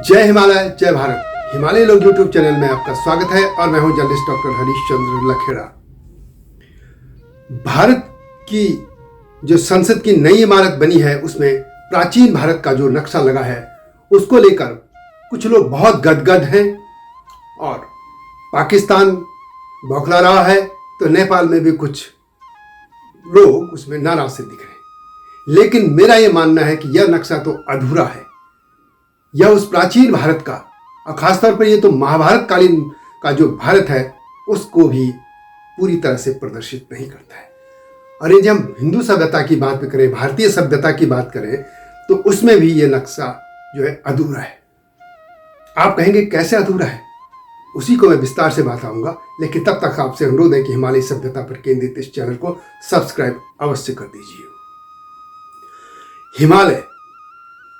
जय हिमालय जय भारत। हिमालय लोग यूट्यूब चैनल में आपका स्वागत है और मैं हूं जर्नलिस्ट डॉक्टर हरीश चंद्र लखेड़ा। भारत की जो संसद की नई इमारत बनी है उसमें प्राचीन भारत का जो नक्शा लगा है उसको लेकर कुछ लोग बहुत गदगद हैं और पाकिस्तान बौखला रहा है तो नेपाल में भी कुछ लोग उसमें नाराज से दिख रहे हैं। लेकिन मेरा ये मानना है कि यह नक्शा तो अधूरा है। यह उस प्राचीन भारत का और खासतौर पर यह तो महाभारत कालीन का जो भारत है उसको भी पूरी तरह से प्रदर्शित नहीं करता है। और यदि हम हिंदू सभ्यता की बात करें, भारतीय सभ्यता की बात करें तो उसमें भी यह नक्शा जो है अधूरा है। आप कहेंगे कैसे अधूरा है, उसी को मैं विस्तार से बताऊंगा। लेकिन तब तक आपसे अनुरोध है कि हिमालय सभ्यता पर केंद्रित इस चैनल को सब्सक्राइब अवश्य कर दीजिए। हिमालय,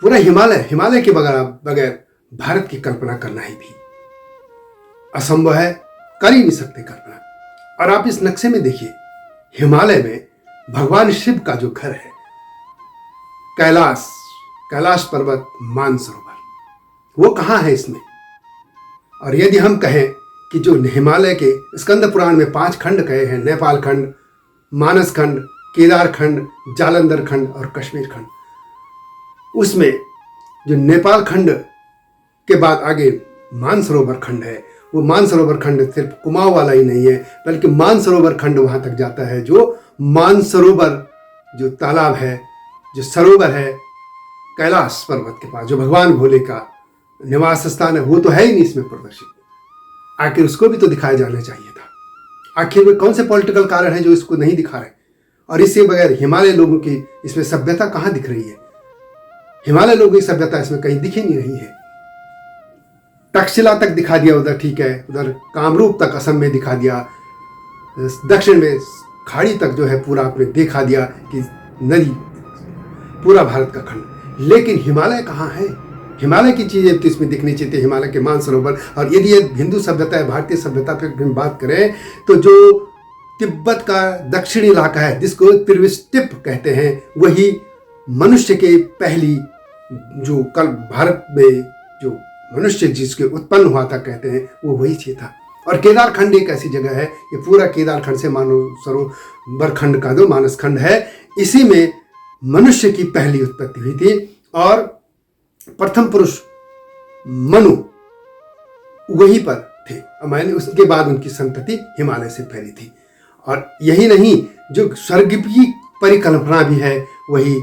पूरा हिमालय के बगैर भारत की कल्पना करना ही भी असंभव है, कर ही नहीं सकते कल्पना। और आप इस नक्शे में देखिए, हिमालय में भगवान शिव का जो घर है, कैलाश पर्वत, मानसरोवर, वो कहां है इसमें। और यदि हम कहें कि जो हिमालय के स्कंद पुराण में 5 खंड कहे हैं, नेपाल खंड, मानस खंड, केदार खंड, जालंधर खंड और कश्मीर खंड, उसमें जो नेपाल खंड के बाद आगे मानसरोवर खंड है, वो मानसरोवर खंड सिर्फ कुमाऊं वाला ही नहीं है बल्कि मानसरोवर खंड वहां तक जाता है जो मानसरोवर जो तालाब है, जो सरोवर है कैलाश पर्वत के पास, जो भगवान भोले का निवास स्थान है, वो तो है ही नहीं इसमें प्रदर्शित। आखिर उसको भी तो दिखाया जाना चाहिए था। आखिर में कौन से पॉलिटिकल कारण है जो इसको नहीं दिखा रहे। और इसके बगैर हिमालय लोगों की इसमें सभ्यता कहां दिख रही है। हिमालय लोगों की सभ्यता इसमें कहीं दिख ही नहीं रही है। तक्षशिला तक दिखा दिया उधर, ठीक है, उधर कामरूप तक असम में दिखा दिया, दक्षिण में खाड़ी तक जो है पूरा आपने दिखा दिया कि नदी, पूरा भारत का खंड। लेकिन हिमालय कहाँ है। हिमालय की चीजें तो इसमें दिखनी चाहिए, हिमालय के मानसरोवर। और यदि ये हिंदू सभ्यता है, भारतीय सभ्यता पर बात करें तो जो तिब्बत का दक्षिणी इलाका है जिसको त्रिविस्टिप कहते हैं, वही मनुष्य के पहली जो कल भारत में जो मनुष्य जिसके उत्पन्न हुआ था कहते हैं, वो वही चीज था। और केदार खंड एक ऐसी जगह है, ये पूरा केदार खंड से मानसरोवर खंड का जो मानस खंड है, इसी में मनुष्य की पहली उत्पत्ति हुई थी और प्रथम पुरुष मनु वहीं पर थे। मैंने उसके बाद उनकी संतति हिमालय से फैली थी। और यही नहीं, जो स्वर्ग की परिकल्पना भी है वही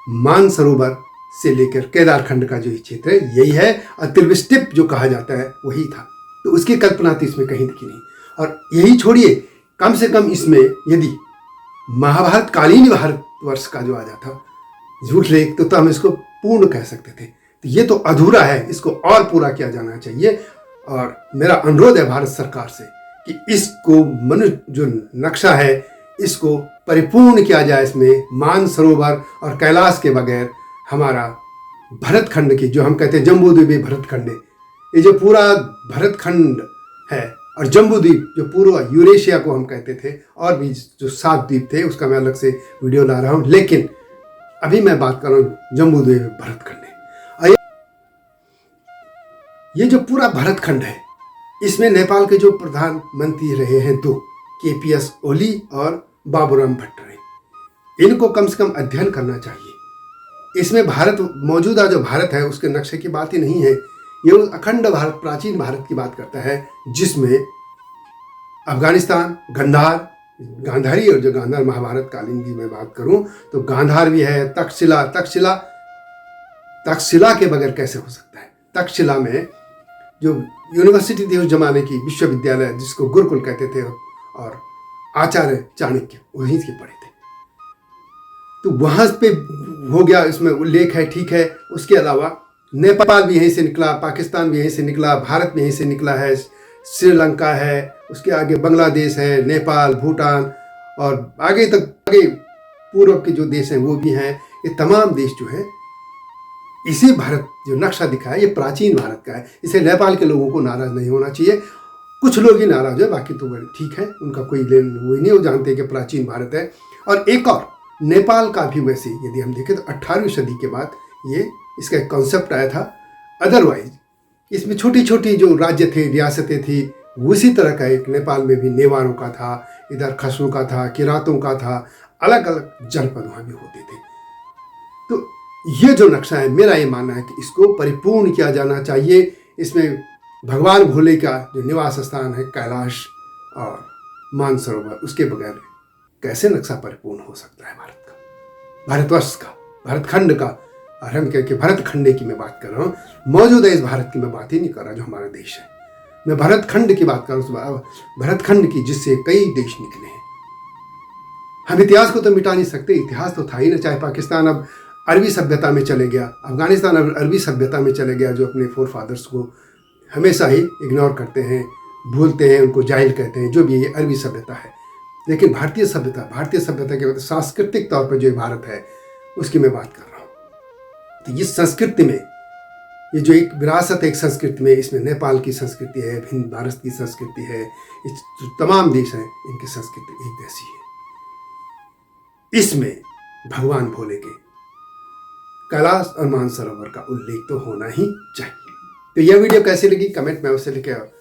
मानसरोवर से लेकर केदार खंड का जो क्षेत्र है यही है। और त्रिविस्टिप जो कहा जाता है वही था, तो उसकी कल्पना तो इसमें कहीं दिखी नहीं। और यही छोड़िए, कम से कम इसमें यदि महाभारत कालीन भारतवर्ष का जो आ जाता झूठ लेख तो हम इसको पूर्ण कह सकते थे। तो ये तो अधूरा है, इसको और पूरा किया जाना चाहिए। और मेरा अनुरोध है भारत सरकार से कि इसको जो नक्शा है इसको परिपूर्ण किया जाए। इसमें मानसरोवर और कैलाश के बगैर हमारा भरतखंड की, जो हम कहते हैं जम्बूद्वीपीय भरतखंड, ये जो पूरा भरतखंड है, और जम्बूद्वीप जो पूर्व यूरेशिया को हम कहते थे, और भी जो 7 द्वीप थे उसका मैं अलग से वीडियो ला रहा हूं। लेकिन अभी मैं बात कर रहा हूं जम्बूद्वीपीय भरतखंड। ये जो पूरा भरतखंड है इसमें नेपाल के जो प्रधानमंत्री रहे हैं 2, KPS ओली और बाबूराम भट्टराई, इनको कम से कम अध्ययन करना चाहिए। इसमें भारत, मौजूदा जो भारत है उसके नक्शे की बात ही नहीं है, ये उस अखंड भारत, प्राचीन भारत की बात करता है जिसमें अफगानिस्तान, गांधारी, और जो गांधार महाभारत कालीन की मैं बात करूं तो गांधार भी है, तक्षशिला के बगैर कैसे हो सकता है। तक्षशिला में जो यूनिवर्सिटी थी उस जमाने की, विश्वविद्यालय जिसको गुरुकुल कहते थे, और आचार्य चाणक्य वहीं के पढ़े थे, तो वहां पे हो गया, इसमें उल्लेख है, ठीक है। उसके अलावा नेपाल भी यहीं से निकला, पाकिस्तान भी यहीं से निकला, भारत भी यहीं से निकला है, श्रीलंका है, उसके आगे बांग्लादेश है, नेपाल, भूटान, और आगे पूर्व के जो देश हैं वो भी हैं। ये तमाम देश जो है, इसी भारत जो नक्शा दिखा है ये प्राचीन भारत का है। इसे नेपाल के लोगों को नाराज नहीं होना चाहिए। कुछ लोग ही नाराज है, बाकी तो ठीक है, उनका कोई लेन वो ही नहीं, वो जानते कि प्राचीन भारत है। और एक और नेपाल का भी वैसे यदि हम देखें तो 18वीं सदी के बाद ये इसका एक कॉन्सेप्ट आया था। अदरवाइज इसमें छोटी छोटी जो राज्य थे, रियासतें थी, उसी तरह का एक नेपाल में भी नेवारों का था, इधर खसों का था, किरातों का था, अलग अलग जनपद वहाँ भी होते थे। तो ये जो नक्शा है, मेरा ये मानना है कि इसको परिपूर्ण किया जाना चाहिए। इसमें भगवान भोले का जो निवास स्थान है कैलाश और मानसरोवर, उसके बगैर कैसे नक्शा परिपूर्ण हो सकता है भारत का, भारतवर्ष का, भारतखंड का। और हम कह के भारत खंडे की मैं बात कर रहा हूँ, मौजूदा इस भारत की मैं बात ही नहीं कर रहा जो हमारा देश है, मैं भारत खंड की बात कर रहा हूँ, भारत खंड की जिससे कई देश निकले हैं। हम इतिहास को तो मिटा नहीं सकते, इतिहास तो था ही ना। चाहे पाकिस्तान अब अरबी सभ्यता में चले गया, अफगानिस्तान अब अरबी सभ्यता में चले गया, जो अपने फोर फादर्स को हमेशा ही इग्नोर करते हैं, भूलते हैं, उनको जाहिल कहते हैं, जो भी ये अरबी सभ्यता है। लेकिन भारतीय सभ्यता के मतलब सांस्कृतिक तौर पर जो भारत है उसकी मैं बात कर रहा हूँ। तो इस संस्कृति में, ये जो एक विरासत है एक संस्कृति में, इसमें नेपाल की संस्कृति है, भिन्न भारत की संस्कृति है, इस जो तमाम देश हैं इनकी संस्कृति एक जैसी है। इसमें भगवान भोले के कैलाश और मानसरोवर का उल्लेख तो होना ही चाहिए। तो यह वीडियो कैसी लगी कमेंट में अवश्य लिखे, और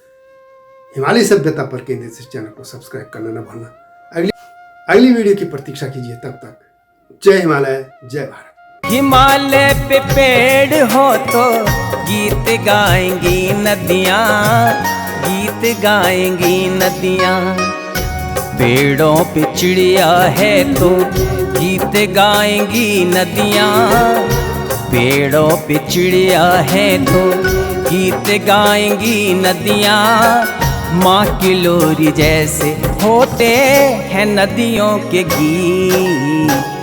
हिमालय सभ्यता पर केंद्रित इस चैनल को सब्सक्राइब करना न भूलना। अगली वीडियो की प्रतीक्षा कीजिए। तब तक जय हिमालय, जय भारत। हिमालय पे पेड़ हो तो गीत गाएंगी नदियाँ, गीत गाएंगी नदियाँ। पेड़ों पे चिड़िया है तो गीत गाएंगी नदियाँ, पेड़ों पे चिड़िया है तो गीत गाएंगी नदियाँ। माँ की लोरी जैसे होते हैं नदियों के गीत।